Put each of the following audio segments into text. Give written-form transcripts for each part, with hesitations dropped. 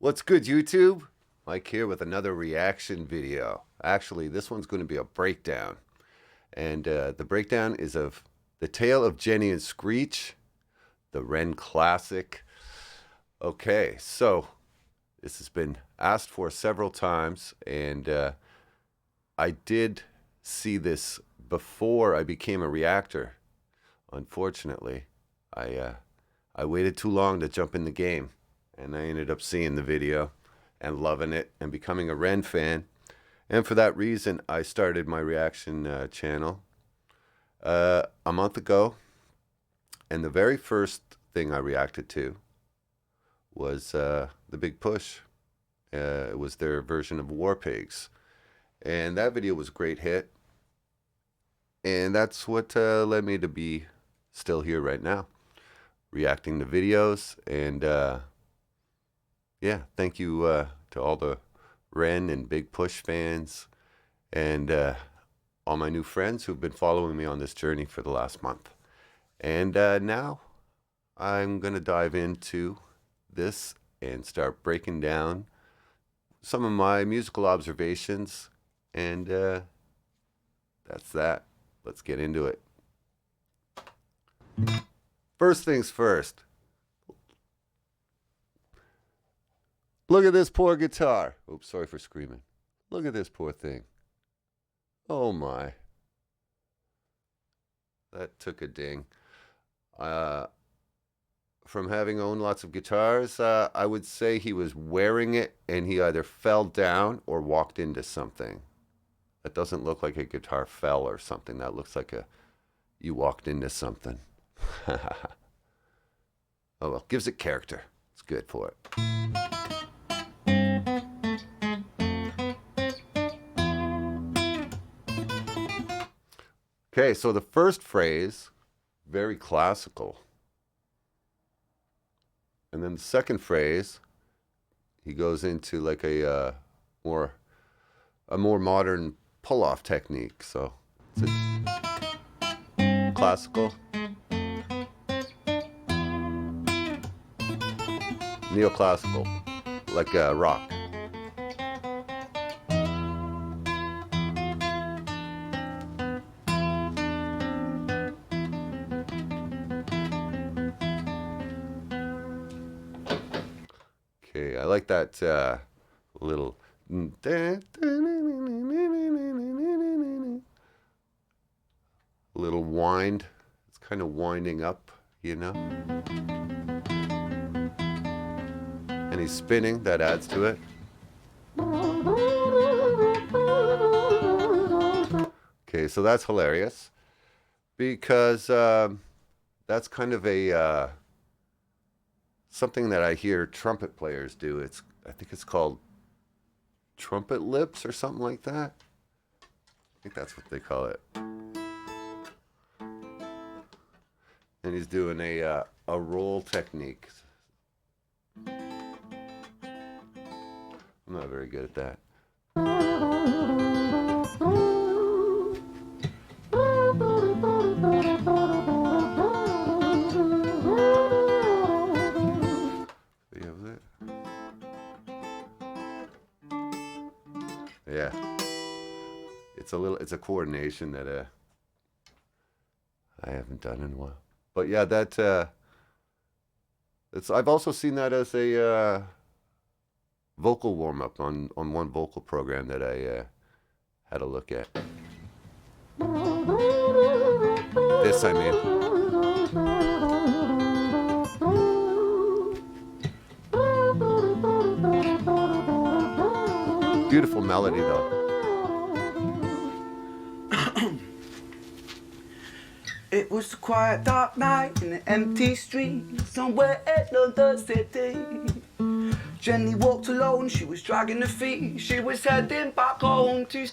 What's good, YouTube? Mike here with another reaction video. Actually, this one's going to be a breakdown. And the breakdown is of The Tale of Jenny and Screech, the Ren classic. Okay, so this has been asked for several times, and I did see this before I became a reactor. Unfortunately, I waited too long to jump in the game, and I ended up seeing the video and loving it and becoming a Ren fan. And for that reason, I started my reaction channel a month ago. And the very first thing I reacted to was The Big Push. It was their version of War Pigs. And that video was a great hit. And that's what led me to be still here right now, reacting to videos. And yeah, thank you to all the Ren and Big Push fans and all my new friends who've been following me on this journey for the last month. And now I'm going to dive into this and start breaking down some of my musical observations. And that's that. Let's get into it. First things first. Look at this poor guitar. Oops, sorry for screaming. Look at this poor thing. Oh my. That took a ding. From having owned lots of guitars, I would say he was wearing it and he either fell down or walked into something. That doesn't look like a guitar fell or something. That looks like you walked into something. Oh well, gives it character. It's good for it. Okay, so the first phrase, very classical. And then the second phrase, he goes into like a more modern pull-off technique. So it's a classical, neoclassical, like rock. Okay, I like that little wind. It's kind of winding up, you know. And he's spinning, that adds to it. Okay, so that's hilarious because that's kind of a something that I hear trumpet players do. I think it's called trumpet lips or something like that. I think that's what they call it. And he's doing a roll technique. I'm not very good at that. Yeah, it's a coordination that I haven't done in a while. But yeah, I've also seen that as a vocal warm-up on one vocal program that I had a look at. This, I mean. Beautiful melody, though. It was a quiet, dark night in an empty street somewhere in London City. Jenny walked alone, she was dragging her feet. She was heading back home to...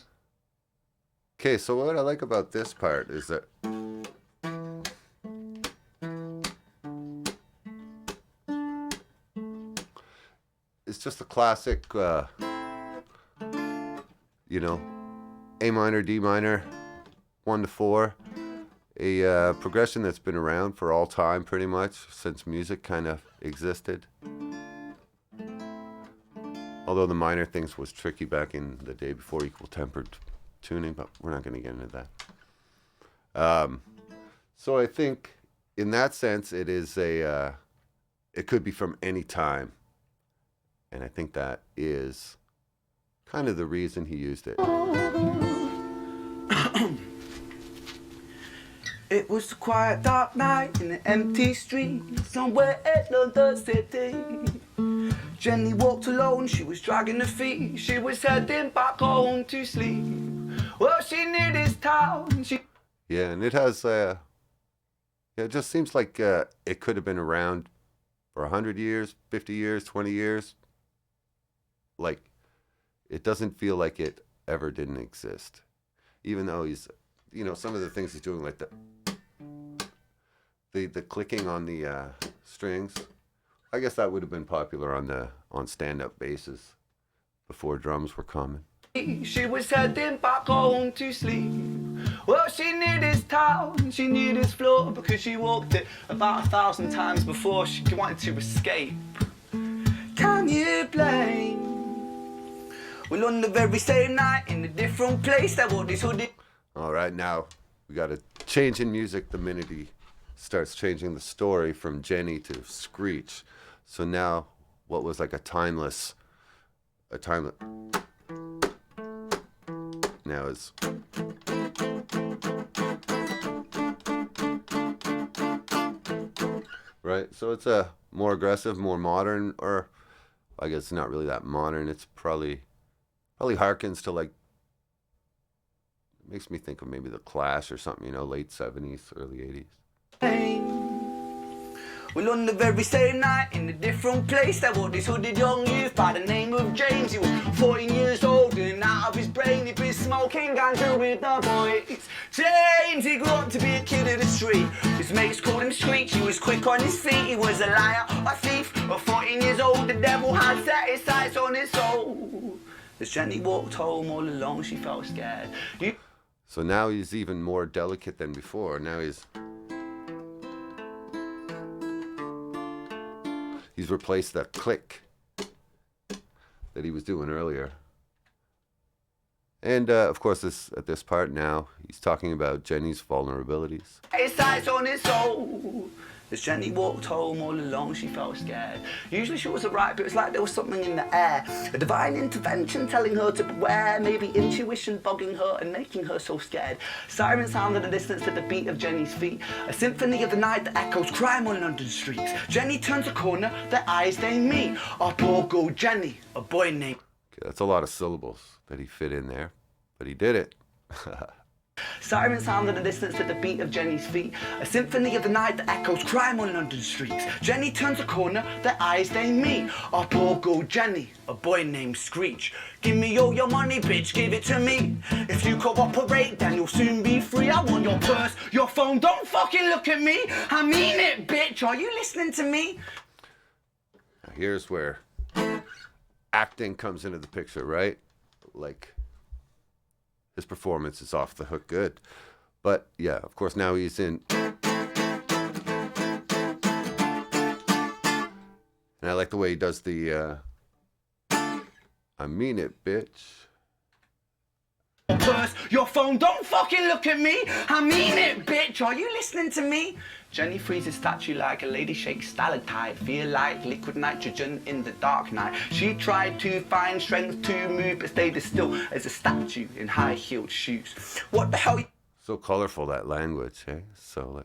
Okay, so what I like about this part is that it's just a classic, you know, A minor, D minor, 1 to 4. A progression that's been around for all time, pretty much, since music kind of existed. Although the minor things was tricky back in the day before equal tempered tuning, but we're not going to get into that. So I think in that sense, it is it could be from any time. And I think that is kind of the reason he used it. It was a quiet dark night in an empty street somewhere in London City. Jenny walked alone, she was dragging her feet. She was heading back home to sleep. Well, she knew this town. Yeah, and it has, it just seems like it could have been around for 100 years, 50 years, 20 years. Like, it doesn't feel like it ever didn't exist. Even though he's, you know, some of the things he's doing, like the clicking on the strings, I guess that would have been popular on stand-up basses before drums were common. She was heading back home to sleep. Well, she knew this town, she knew this floor, because she walked it about 1,000 times before she wanted to escape. Can you blame? Well, on the very same night, in a different place, that wore this hoodie. All right, now we got a change in music the minute he starts changing the story from Jenny to Screech. So now, what was like a timeless, now is. Right, so it's a more aggressive, more modern, or I guess not really that modern. It's probably harkens to, like, makes me think of maybe the Clash or something, you know, late 70s, early 80s. Well, on the very same night, in a different place, there was this hooded young youth by the name of James. He was 14 years old and out of his brain, he'd been smoking ganja with the boys. James, he grew up to be a kid of the street. His mates called him Screech, he was quick on his feet. He was a liar, a thief. At 14 years old, the devil had set his sights on his soul. As Jenny walked home all alone, she felt scared. So now he's even more delicate than before. Now he's replaced that click that he was doing earlier. And of course, at this part now, he's talking about Jenny's vulnerabilities. His eyes on his soul. As Jenny walked home all alone, she felt scared. Usually she was alright, but it was like there was something in the air. A divine intervention telling her to beware, maybe intuition bugging her and making her so scared. Sirens sound in the distance at the beat of Jenny's feet. A symphony of the night that echoes crime on London streets. Jenny turns a corner, their eyes they meet. Our poor girl Jenny, a boy named... Okay, that's a lot of syllables that he fit in there, but he did it. Sirens sound in the distance at the beat of Jenny's feet. A symphony of the night that echoes crime on London streets. Jenny turns a corner, their eyes they meet. Our poor girl Jenny, a boy named Screech. Give me all your money, bitch, give it to me. If you cooperate, then you'll soon be free. I want your purse, your phone, don't fucking look at me. I mean it, bitch, are you listening to me? Now here's where acting comes into the picture, right? Like, his performance is off the hook good. But yeah, of course, now he's in. And I like the way he does the, I mean it, bitch. Purse, your phone, don't fucking look at me. I mean it, bitch, are you listening to me? Jenny freezes statue like a lady shakes stalactite. Feel like liquid nitrogen in the dark night. She tried to find strength to move, but stayed as still as a statue in high-heeled shoes. What the hell? So colorful, that language, eh? So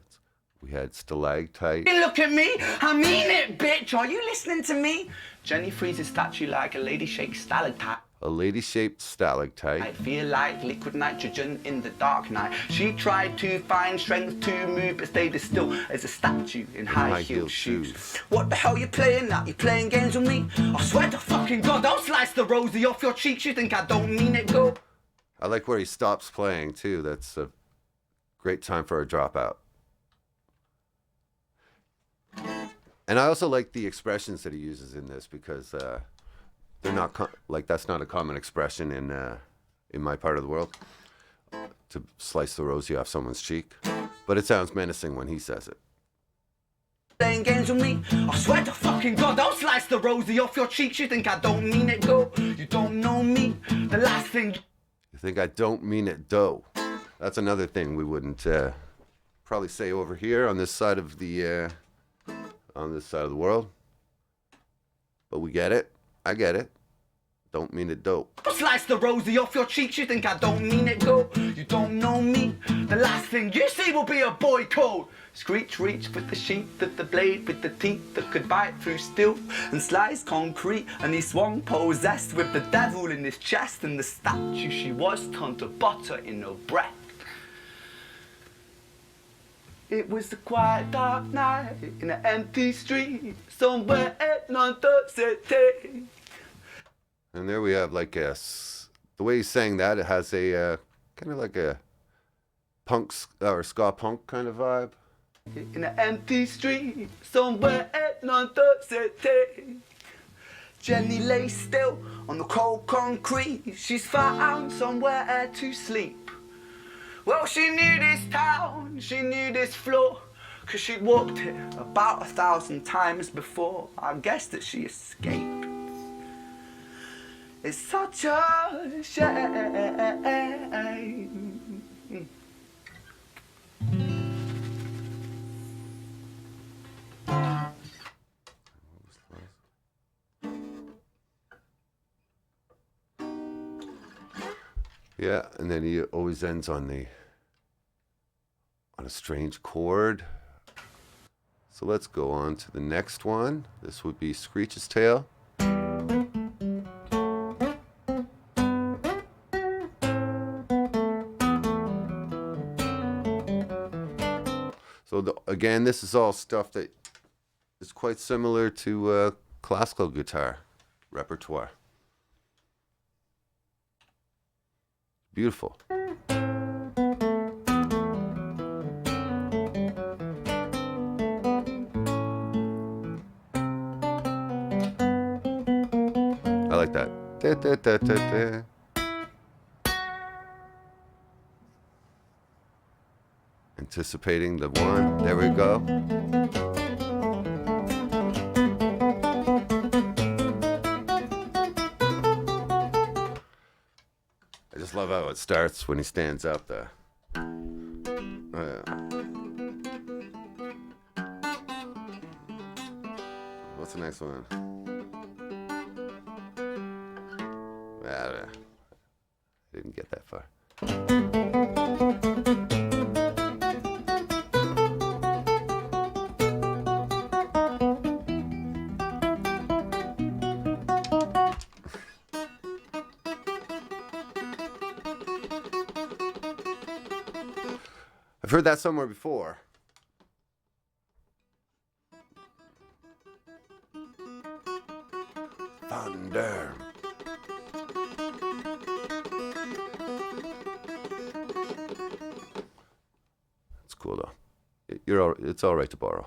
we had stalactite. Look at me, I mean it, bitch, are you listening to me? Jenny freezes statue like a lady shakes stalactite. A lady-shaped stalactite. I feel like liquid nitrogen in the dark night. She tried to find strength to move, but stayed as still as a statue in high-heeled shoes. What the hell you playing at? You playing games with me? I swear to fucking God, I'll slice the rosy off your cheeks. You think I don't mean it, go? I like where he stops playing, too. That's a great time for a dropout. And I also like the expressions that he uses in this, because they're not that's not a common expression in my part of the world, to slice the rosy off someone's cheek, but it sounds menacing when he says it. Playing games with me, I swear to fucking God, I'll slice the rosy off your cheeks. You think I don't mean it, go? You don't know me. The last thing. You think I don't mean it, dough. That's another thing we wouldn't probably say over here on this side of the world. But we get it. I get it. Don't mean it, dope. Slice the rosy off your cheeks. You think I don't mean it, go? You don't know me. The last thing you see will be a boy code. Screech reached with the sheath of the blade, with the teeth that could bite through steel and slice concrete. And he swung possessed with the devil in his chest, and the statue she was turned to butter in her breath. It was a quiet dark night in an empty street somewhere in London City. And there we have like the way he sang that, it has a kind of like a punk or ska punk kind of vibe. In an empty street somewhere in London City. Jenny lay still on the cold concrete. She's found somewhere to sleep. Well, she knew this town, she knew this floor, 'cause she'd walked it about 1,000 times before. I guess that she escaped. It's such a shame. Yeah, and then he always ends on a strange chord. So let's go on to the next one. This would be Screech's Tale. So again, this is all stuff that is quite similar to classical guitar repertoire. Beautiful. I like that. Da, da, da, da, da. Anticipating the one. There we go. I just love how it starts when he stands up there. What's the next one? I didn't get that far. I've heard that somewhere before. Thunder. It's cool though. It's all right to borrow.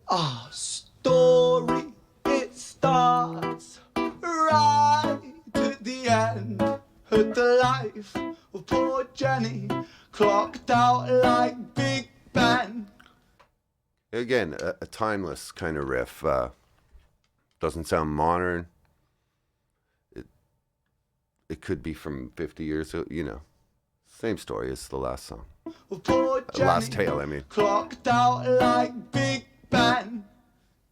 Our story, it starts right at the end. At the life of poor Jenny, clocked out like Big Ben. Again, a timeless kind of riff. Doesn't sound modern. It could be from 50 years ago, you know. Same story as the last song. Last tale, I mean. Clocked out like Big Ben.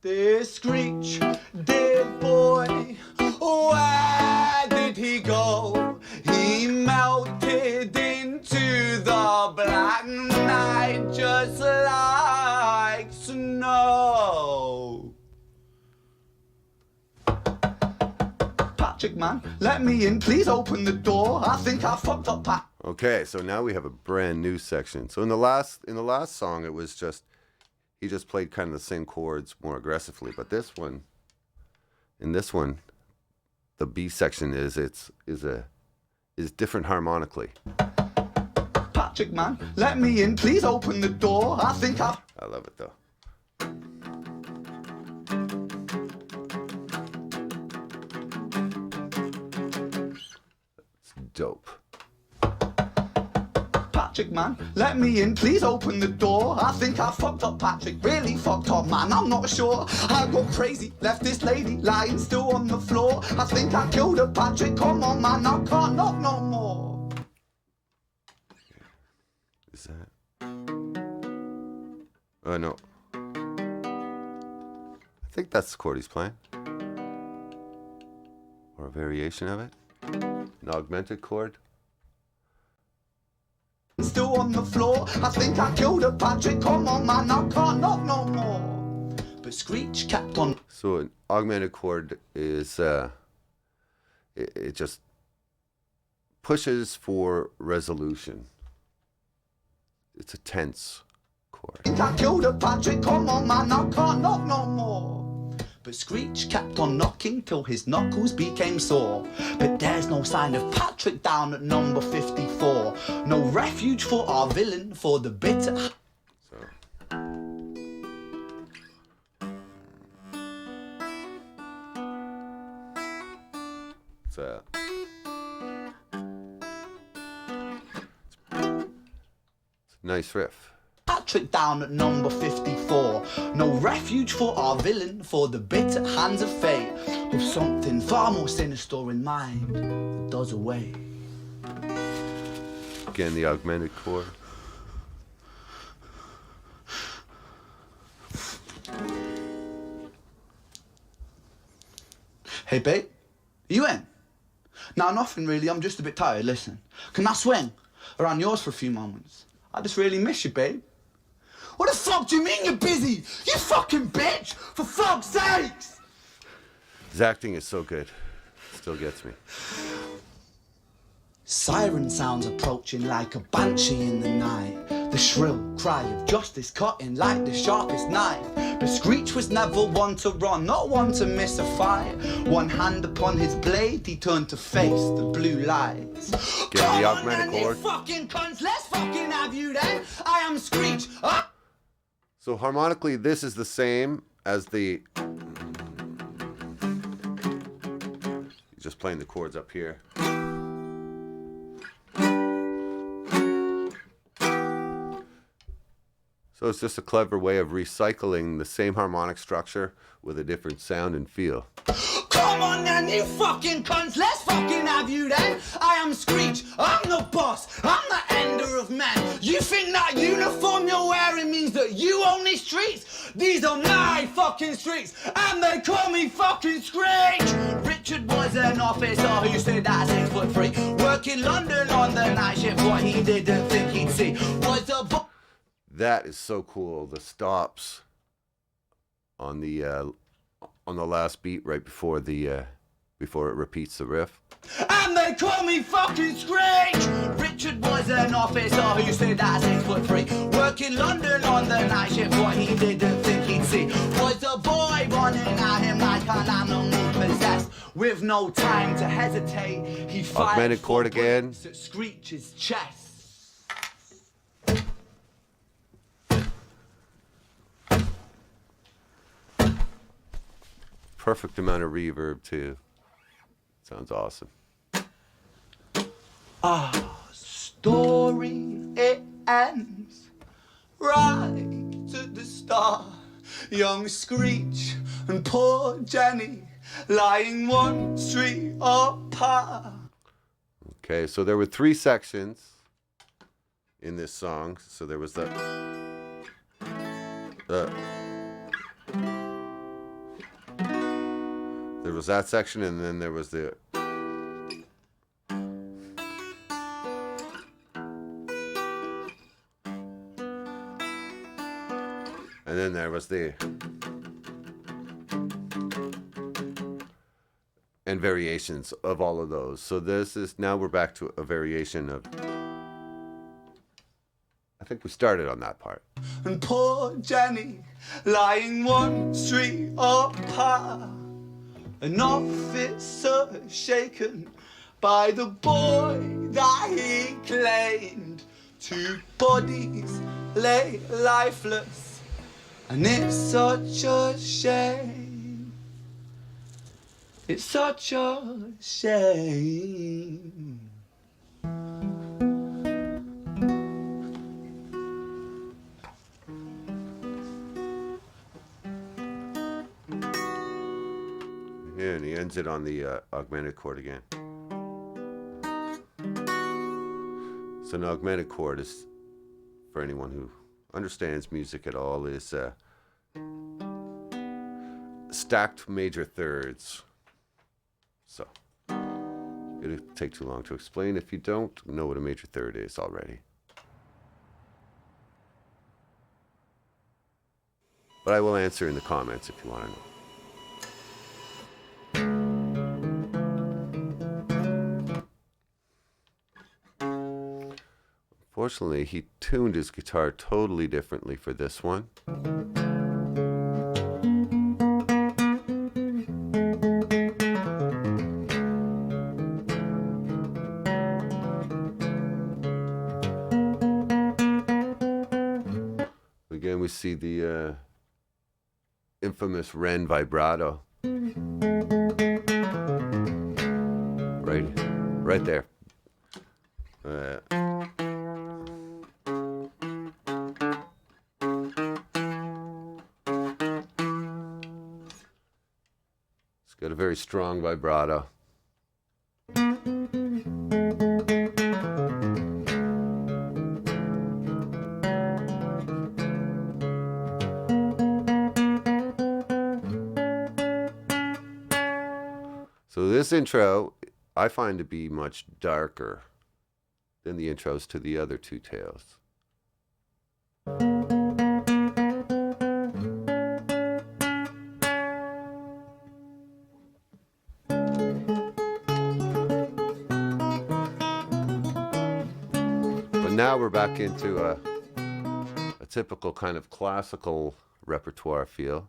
This Screech, dear boy, where did he go? He melted into the black night just like snow. Patrick, man, let me in. Please open the door. I think I fucked up, Pat. Okay, so now we have a brand new section. So in the last song, it was just he just played kind of the same chords more aggressively. But in this one, the B section is different harmonically. Patrick, man, let me in. Please open the door. I think I love it though. dope. Patrick, man, let me in, please open the door. I think I fucked up, Patrick, really fucked up, man, I'm not sure. I got crazy, left this lady lying still on the floor. I think I killed her, Patrick, come on, man, I can't knock no more. Is that? Oh, no. I think that's the chord he's playing. Or a variation of it. An augmented chord. Still on the floor, I think I killed her, Patrick, come on, man, I can't knock no more. But Screech kept on. So an augmented chord is, it just pushes for resolution. It's a tense chord. I think I killed her, Patrick, come on, man, I can't knock no more. But Screech kept on knocking till his knuckles became sore. But there's no sign of Patrick down at number 54. No refuge for our villain, for the bitter. So. It's a nice riff. Patrick down at number 54. No refuge for our villain, for the bitter hands of fate. With something far more sinister in mind that does away. Again, the augmented chord. Hey, babe, are you in? Nah, nothing really, I'm just a bit tired, listen. Can I swing around yours for a few moments? I just really miss you, babe. What the fuck do you mean you're busy? You fucking bitch! For fuck's sakes! His acting is so good. Still gets me. Siren sounds approaching like a banshee in the night. The shrill cry of justice cutting like the sharpest knife. But Screech was never one to run, not one to miss a fight. One hand upon his blade, he turned to face the blue lights. Get the augmented chord. You fucking cunts, let's fucking have you then. I am Screech. So harmonically, this is the same as the... He's just playing the chords up here. So it's just a clever way of recycling the same harmonic structure with a different sound and feel. Come on then, you fucking cunts, let's fucking have you then. I am Screech, I'm the boss, I'm the ender of men. You think that uniform you're wearing means that you own these streets? These are my fucking streets, and they call me fucking Screech. Richard was an officer who stood at 6'3", working London on the night shift. What he didn't think he'd see was a... That is so cool. The stops on the last beat right before the before it repeats the riff. And they call me fucking Screech. Richard was an officer who stood at 6'3", working London on the night shift. What he didn't think he'd see was a boy running at him like an animal possessed. With no time to hesitate, he fired augmented chord again. at Screech's chest. Perfect amount of reverb too. Sounds awesome. Our story, it ends right at the start. Young Screech and poor Jenny lying one street apart. Okay, so there were 3 sections in this song. So there was the there was that section, and then there was the... And then there was the... And variations of all of those. So this is... Now we're back to a variation of... I think we started on that part. And poor Jenny lying one street apart. An officer shaken by the boy that he claimed. 2 bodies lay lifeless, and it's such a shame. It's such a shame. ends it on the augmented chord again. So an augmented chord is, for anyone who understands music at all, is stacked major thirds. So it'll take too long to explain if you don't know what a major third is already. But I will answer in the comments if you want to know. Fortunately, he tuned his guitar totally differently for this one. Again, we see the infamous Ren vibrato. Right there. It's got a very strong vibrato. So this intro I find to be much darker than the intros to the other two tales. But now we're back into a typical kind of classical repertoire feel.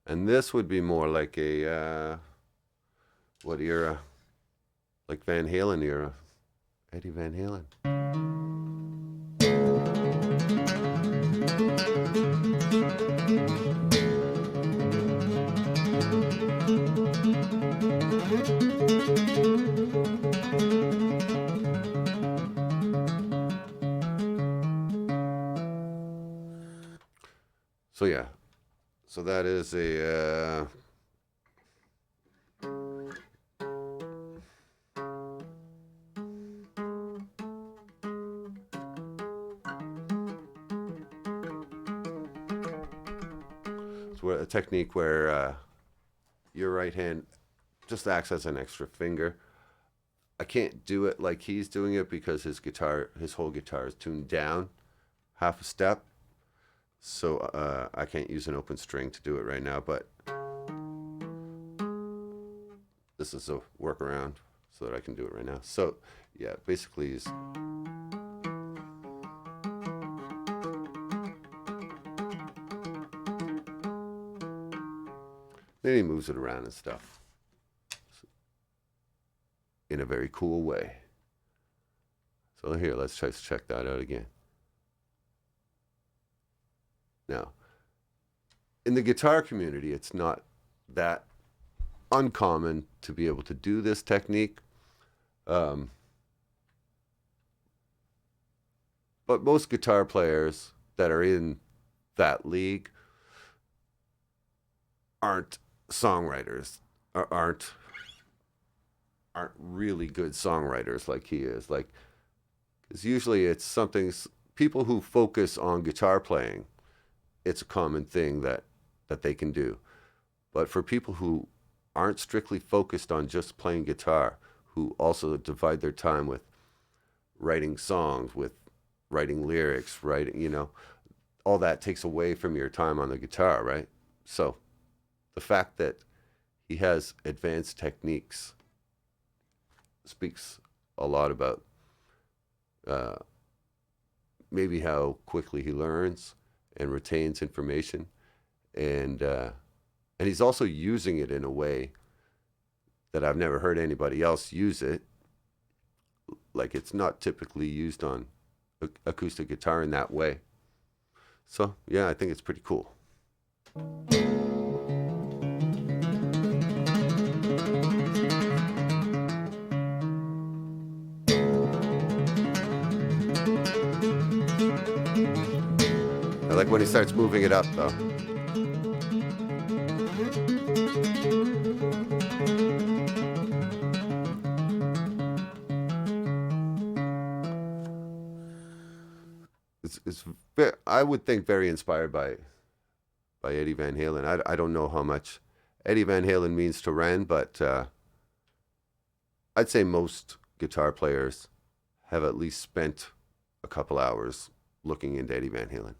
And this would be more like a, what era? Like Van Halen era. Eddie Van Halen. So yeah. So that is a a technique where your right hand just acts as an extra finger. I can't do it like he's doing it because his whole guitar is tuned down half a step. So I can't use an open string to do it right now, but this is a workaround so that I can do it right now. So yeah, basically is then he moves it around and stuff in a very cool way. So here, let's try to check that out again. Now, in the guitar community, it's not that uncommon to be able to do this technique. But most guitar players that are in that league aren't songwriters, or aren't really good songwriters like he is. Like, because usually it's something, people who focus on guitar playing, it's a common thing that they can do. But for people who aren't strictly focused on just playing guitar, who also divide their time with writing songs, with writing lyrics, writing, all that takes away from your time on the guitar, right? So the fact that he has advanced techniques speaks a lot about maybe how quickly he learns and retains information, and he's also using it in a way that I've never heard anybody else use it. Like, it's not typically used on acoustic guitar in that way. So yeah, I think it's pretty cool. I like when he starts moving it up, though. It's I would think very inspired by Eddie Van Halen. I don't know how much Eddie Van Halen means to Ren, but I'd say most guitar players have at least spent a couple hours looking into Eddie Van Halen.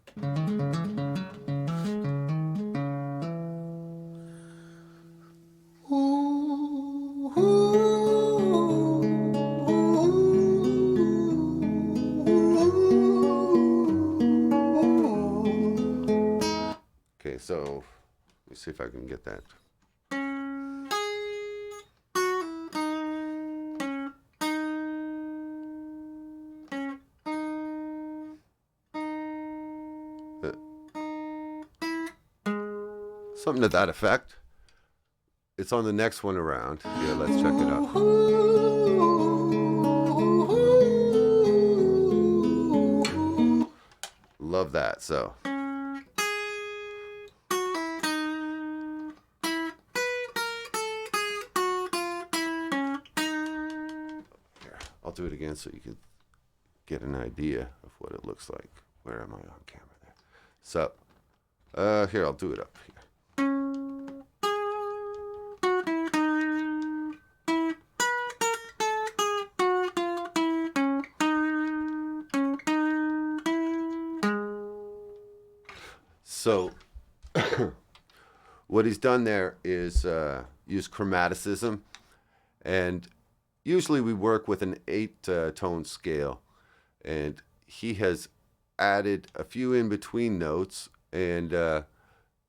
Okay, so let me see if I can get that. Something to that effect. It's on the next one around. Yeah, let's check it out. Love that. So. Here, I'll do it again so you can get an idea of what it looks like. Where am I on camera there? So, here, I'll do it up here. So, what he's done there is use Chromaticism, and usually we work with an 8-tone scale, and he has added a few in-between notes, and the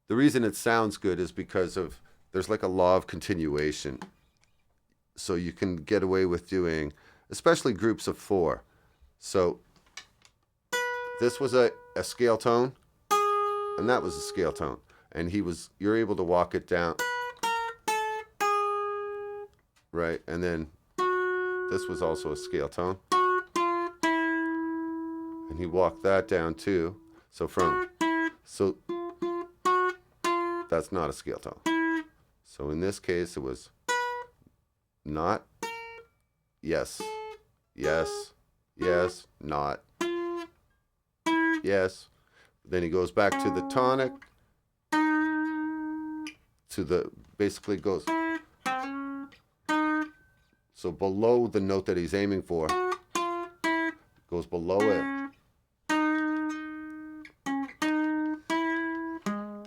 reason it sounds good is because of there's like a law of continuation, so you can get away with doing, especially groups of 4. So this was a scale tone, and that was a scale tone, and you're able to walk it down, right? And then this was also a scale tone, and he walked that down too. So that's not a scale tone. So in this case, it was not, yes, yes, yes, not, yes. Then he goes back to the tonic, basically goes, so below the note that he's aiming for, goes below it,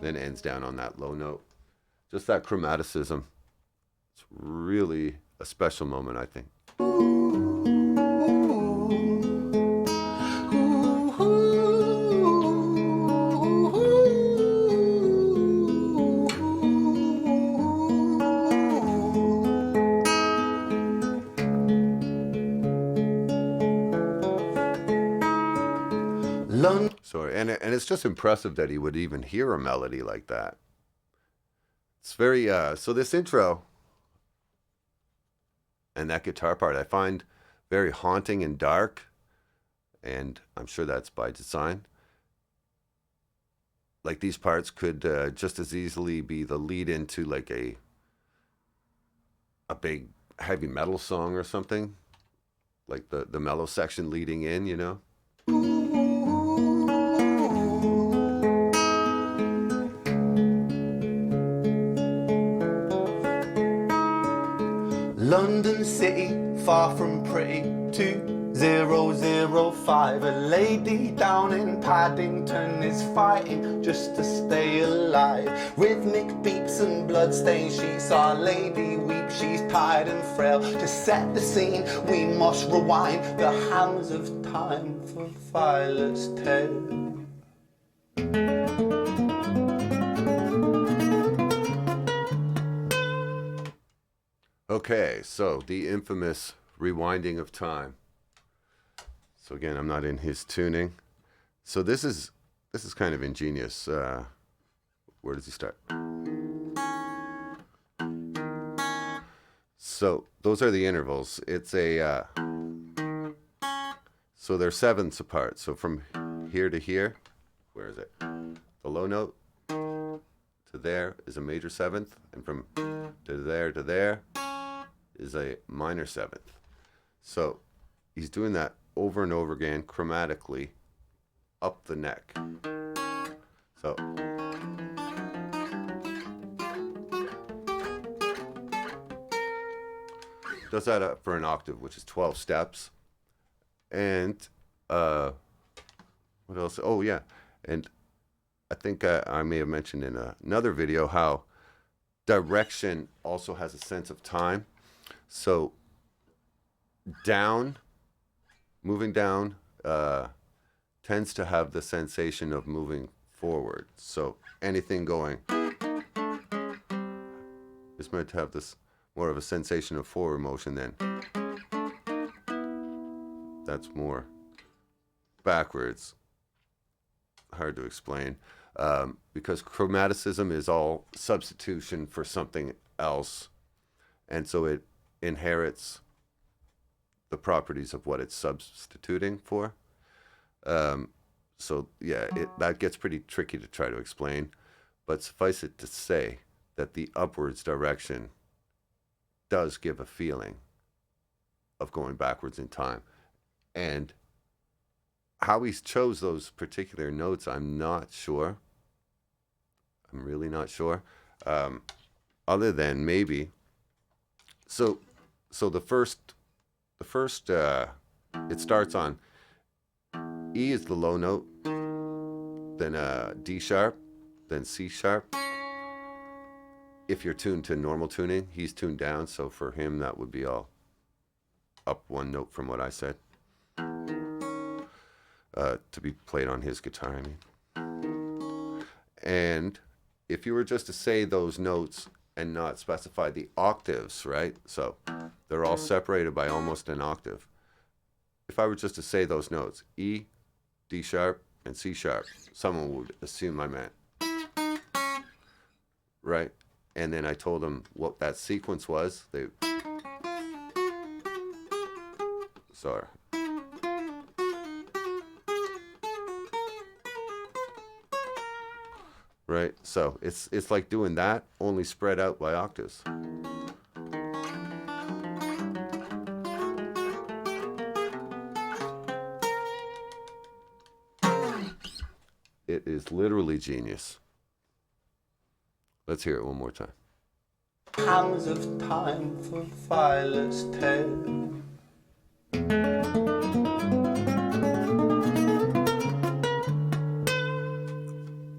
then ends down on that low note. Just that chromaticism. It's really a special moment, I think. Sorry, and it's just impressive that he would even hear a melody like that. It's very, so this intro and that guitar part I find very haunting and dark, and I'm sure that's by design. Like these parts could just as easily be the lead into like a big heavy metal song or something, like the mellow section leading in, you know? London City, far from pretty, 2005. A lady down in Paddington is fighting just to stay alive. Rhythmic beats and bloodstains, she saw Lady weep, she's tired and frail. To set the scene, we must rewind the hands of time for Violet's tale. Okay, so the infamous rewinding of time. So again, I'm not in his tuning. So this is kind of ingenious. Where does he start? So those are the intervals. It's a so they're sevenths apart. So from here to here, where is it? The low note to there is a major seventh, and from to there is a minor seventh. So he's doing that over and over again chromatically up the neck. So does that up for an octave, which is 12 steps. And what else? Oh yeah, and I think I may have mentioned in another video how direction also has a sense of time. So down, moving down, tends to have the sensation of moving forward. So anything going is meant to have this more of a sensation of forward motion than that's more backwards. Hard to explain, because chromaticism is all substitution for something else, and so it inherits the properties of what it's substituting for. So yeah, that gets pretty tricky to try to explain, but suffice it to say that the upwards direction does give a feeling of going backwards in time. And how he chose those particular notes, I'm not sure. I'm really not sure. Other than maybe, so the first, it starts on E is the low note, then D sharp, then C sharp. If you're tuned to normal tuning, he's tuned down, so for him that would be all up one note from what I said. To be played on his guitar, I mean. And if you were just to say those notes and not specify the octaves, right? So they're all separated by almost an octave. If I were just to say those notes, E, D sharp, and C sharp, someone would assume I meant, right? And then I told them what that sequence was. Sorry. Right, so it's like doing that, only spread out by octaves. It is literally genius. Let's hear it one more time. Hands of time for Violet's tale.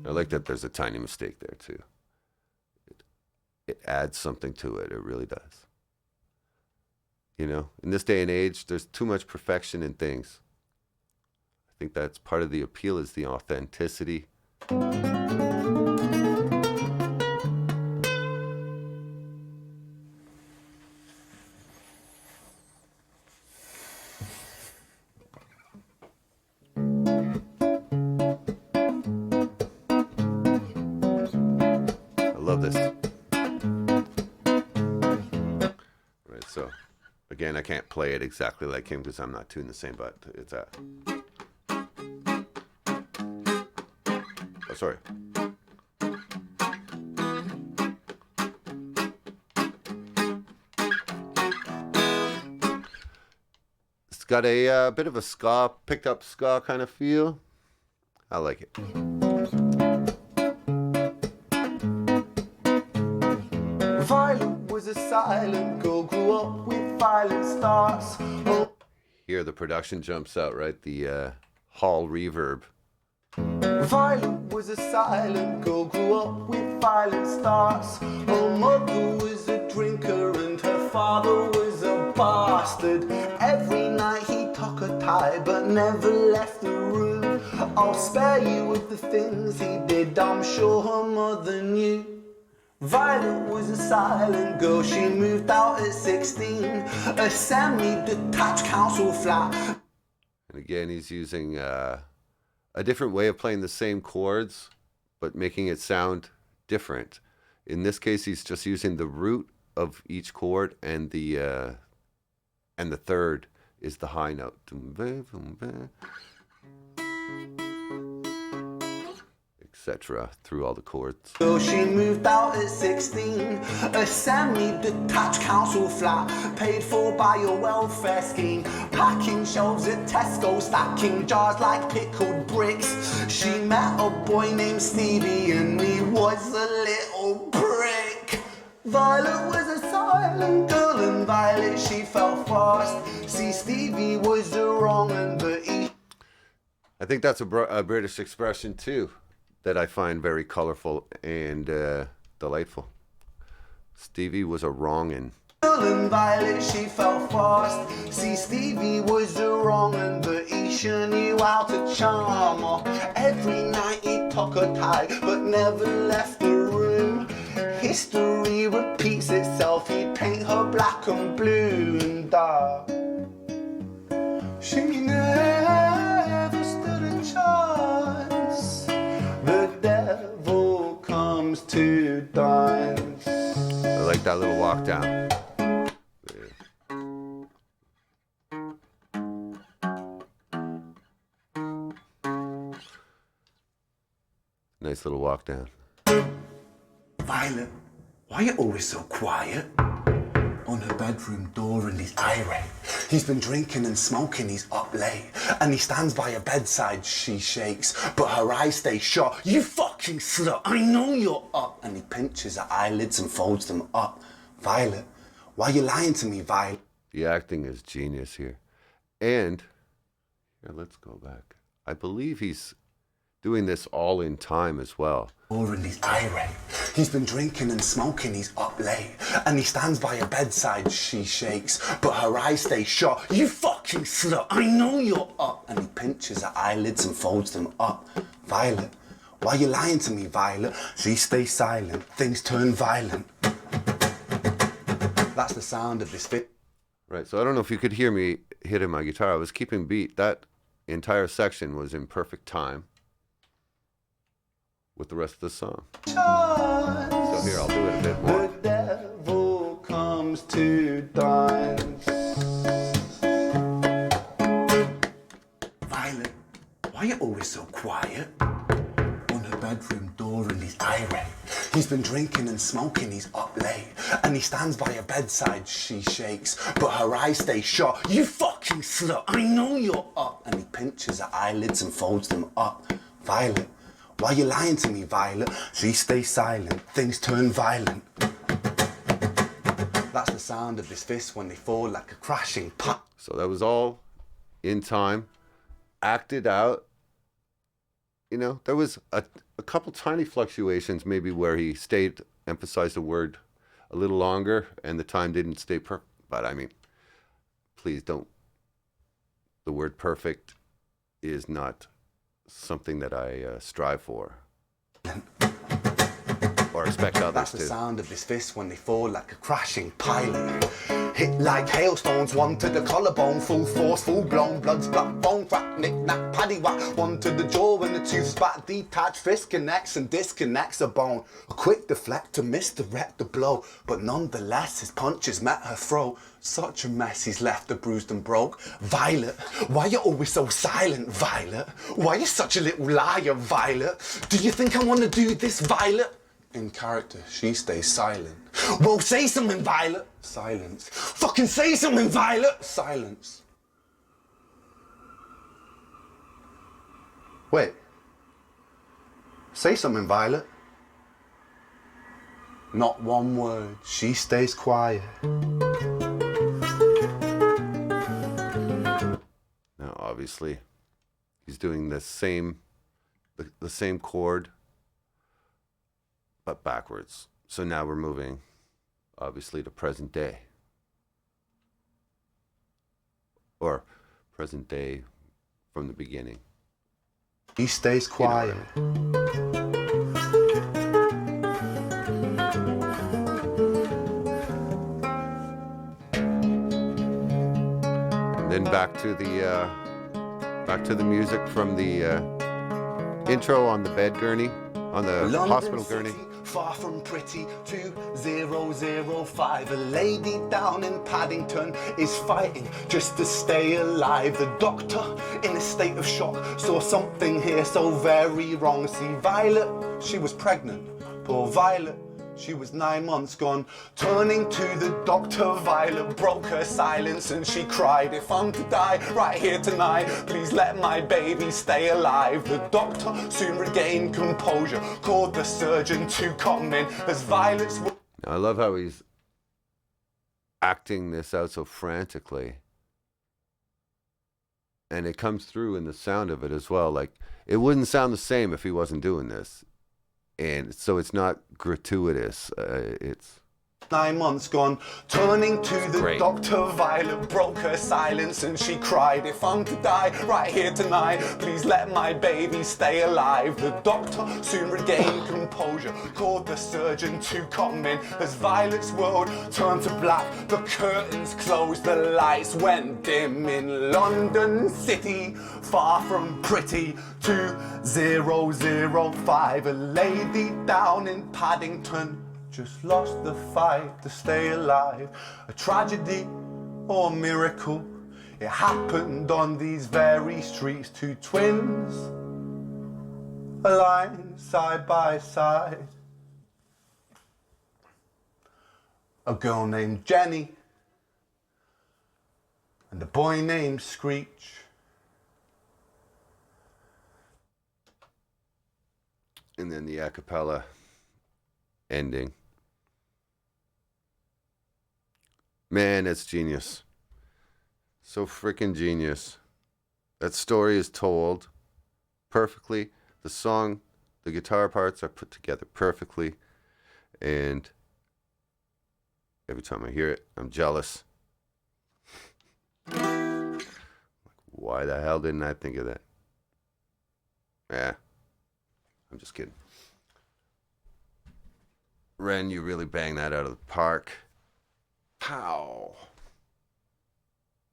I like that there's a tiny mistake there too. It adds something to it. It really does. You know, in this day and age, there's too much perfection in things. I think that's part of the appeal, is the authenticity. Love this. Right, so again, I can't play it exactly like him because I'm not tuned the same, but it's a. Oh, sorry. It's got a bit of a ska, picked up ska kind of feel. I like it. Violet was a silent girl, grew up with violent stars. Oh. Here the production jumps out, right? The hall reverb. Violet was a silent girl, grew up with violent stars. Her mother was a drinker and her father was a bastard. Every night he took a tie but never left the room. I'll spare you with the things he did, I'm sure her mother knew. Violet was a silent girl, she moved out at 16, a semi-detached council flat. And again, he's using a different way of playing the same chords, but making it sound different. In this case, he's just using the root of each chord, and the third is the high note. etc. through all the chords. So she moved out at 16, a semi-detached council flat, paid for by a welfare scheme, packing shelves at Tesco, stacking jars like pickled bricks. She met a boy named Stevie and he was a little prick. Violet was a silent girl and Violet, she fell fast. See, Stevie was the wrong and but he... I think that's a British expression too, that I find very colorful and delightful. Stevie was a wrongin'. And Violet, she fell fast. See, Stevie was the wrong and but he sure knew how to charm her. Every night he took her tight but never left the room. History repeats itself, he'd paint her black and blue and dark. She never stood a chance. The devil comes to dance. I like that little walk down. Nice little walk down. Violet, why are you always so quiet? On her bedroom door and he's irate. He's been drinking and smoking, he's up late. And he stands by her bedside, she shakes, but her eyes stay shut. You fucking slut, I know you're up. And he pinches her eyelids and folds them up. Violet, why are you lying to me, Violet? The acting is genius here. And, here, let's go back. I believe he's doing this all in time as well. And he's irate. He's been drinking and smoking, he's up late. And he stands by her bedside, she shakes, but her eyes stay shut. You fucking slut, I know you're up. And he pinches her eyelids and folds them up. Violet, why are you lying to me, Violet? She stays silent, things turn violent. That's the sound of this fit. Right, so I don't know if you could hear me hitting my guitar. I was keeping beat. That entire section was in perfect time with the rest of the song. So here, I'll do it a bit more. The devil comes to dance. Violet, why are you always so quiet? On her bedroom door and he's irate. He's been drinking and smoking, he's up late. And he stands by her bedside, she shakes, but her eyes stay shut. You fucking slut, I know you're up. And he pinches her eyelids and folds them up. Violet, why are you lying to me, Violet? She stays silent, things turn violent. That's the sound of his fists when they fall like a crashing pop. So that was all in time, acted out. You know, there was a couple tiny fluctuations maybe where he emphasized the word a little longer and the time didn't stay perfect. But I mean, please don't. The word perfect is not something that I strive for or expect others to. That's the sound of his fists when they fall like a crashing pilot. Hit like hailstones, one to the collarbone, full force, full blown, blood splat, bone crack, knick knack, paddy whack, one to the jaw and the tooth spat, detached fist connects and disconnects a bone. A quick deflect to misdirect the blow, but nonetheless his punches met her throat. Such a mess he's left her bruised and broke. Violet, why you always so silent, Violet? Why you such a little liar, Violet? Do you think I want to do this, Violet? In character, she stays silent. Well, say something, Violet. Silence. Fucking say something, Violet. Silence. Wait. Say something, Violet. Not one word. She stays quiet. Now, obviously, he's doing the same chord, but backwards. So now we're moving, obviously, to present day. Or present day from the beginning. He stays quiet. You know and then back to the music from the intro on the bed gurney on the London hospital gurney. City, far from pretty, 2005. A lady down in Paddington is fighting just to stay alive. The doctor, in a state of shock, saw something here so very wrong. See, Violet, she was pregnant. Poor Violet, she was 9 months gone. Turning to the doctor, Violet broke her silence and she cried, if I'm to die right here tonight, please let my baby stay alive. The doctor soon regained composure, called the surgeon to come in as Violet's... I love how he's acting this out so frantically. And it comes through in the sound of it as well. Like, it wouldn't sound the same if he wasn't doing this. And so it's not gratuitous. It's 9 months gone. Turning to the great. doctor, Violet broke her silence and she cried, if I'm to die right here tonight, please let my baby stay alive. The doctor soon regained composure, called the surgeon to come in as Violet's world turned to black. The curtains closed, the lights went dim in London City, far from pretty, 2005. A lady down in Paddington just lost the fight to stay alive. A tragedy or miracle, it happened on these very streets. Two twins aligned side by side. A girl named Jenny and a boy named Screech. and then the a cappella ending. Man, that's genius. So freaking genius. That story is told perfectly. The song, the guitar parts are put together perfectly. And every time I hear it, I'm jealous. Why the hell didn't I think of that? Yeah, I'm just kidding. Ren, you really banged that out of the park. Pow.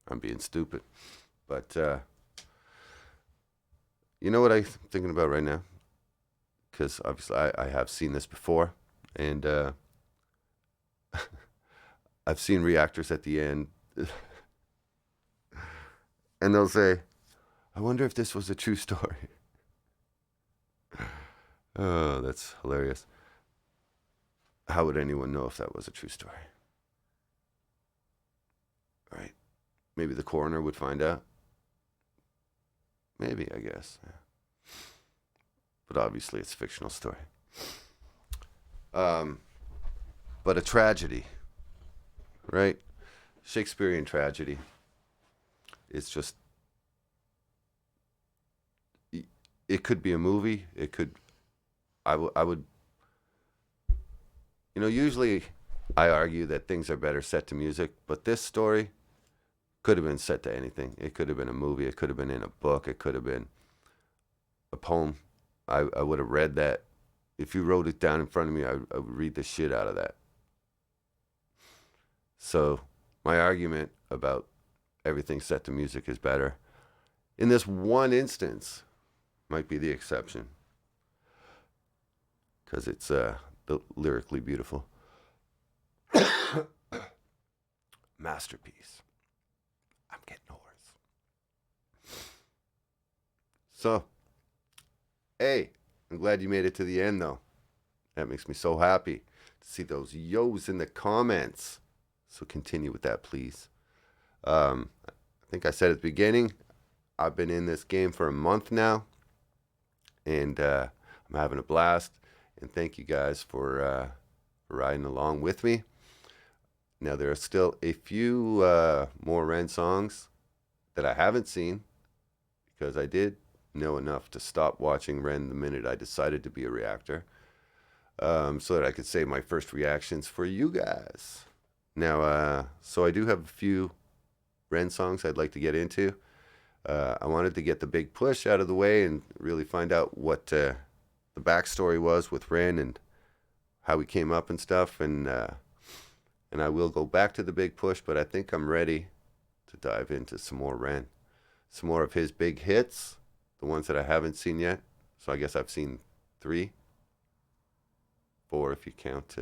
I'm being stupid. But, you know what I'm thinking about right now? Because obviously I have seen this before. And I've seen reactors at the end. And they'll say, I wonder if this was a true story. Oh, that's hilarious. How would anyone know if that was a true story? Right? Maybe the coroner would find out. Maybe, I guess. Yeah. But obviously it's a fictional story. But a tragedy, right? Shakespearean tragedy. It's just, it could be a movie. It could, I would, you know, usually I argue that things are better set to music, but this story could have been set to anything. It could have been a movie. It could have been in a book. It could have been a poem. I would have read that. If you wrote it down in front of me, I would read the shit out of that. So my argument about everything set to music is better, in this one instance, might be the exception. Because it's lyrically beautiful. Masterpiece. I'm getting hoarse. So, hey, I'm glad you made it to the end, though. That makes me so happy to see those yo's in the comments. So continue with that, please. I think I said at the beginning, I've been in this game for a month now, and I'm having a blast. And thank you guys for riding along with me. Now, there are still a few more Ren songs that I haven't seen, because I did know enough to stop watching Ren the minute I decided to be a reactor, so that I could say my first reactions for you guys. Now, so I do have a few Ren songs I'd like to get into. I wanted to get the big push out of the way and really find out what the backstory was with Ren and how he came up and stuff. And I will go back to the big push, but I think I'm ready to dive into some more Ren. Some more of his big hits, the ones that I haven't seen yet. So I guess I've seen 3 4 if you count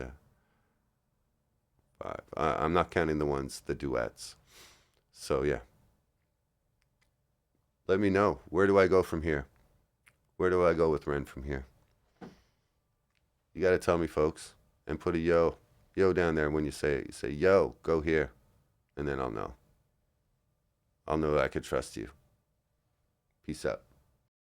5. I'm not counting the duets. So yeah. Let me know. Where do I go from here? Where do I go with Ren from here? You got to tell me, folks. And put a yo down there when you say it. You say, yo, go here. And then I'll know. I'll know I can trust you. Peace out.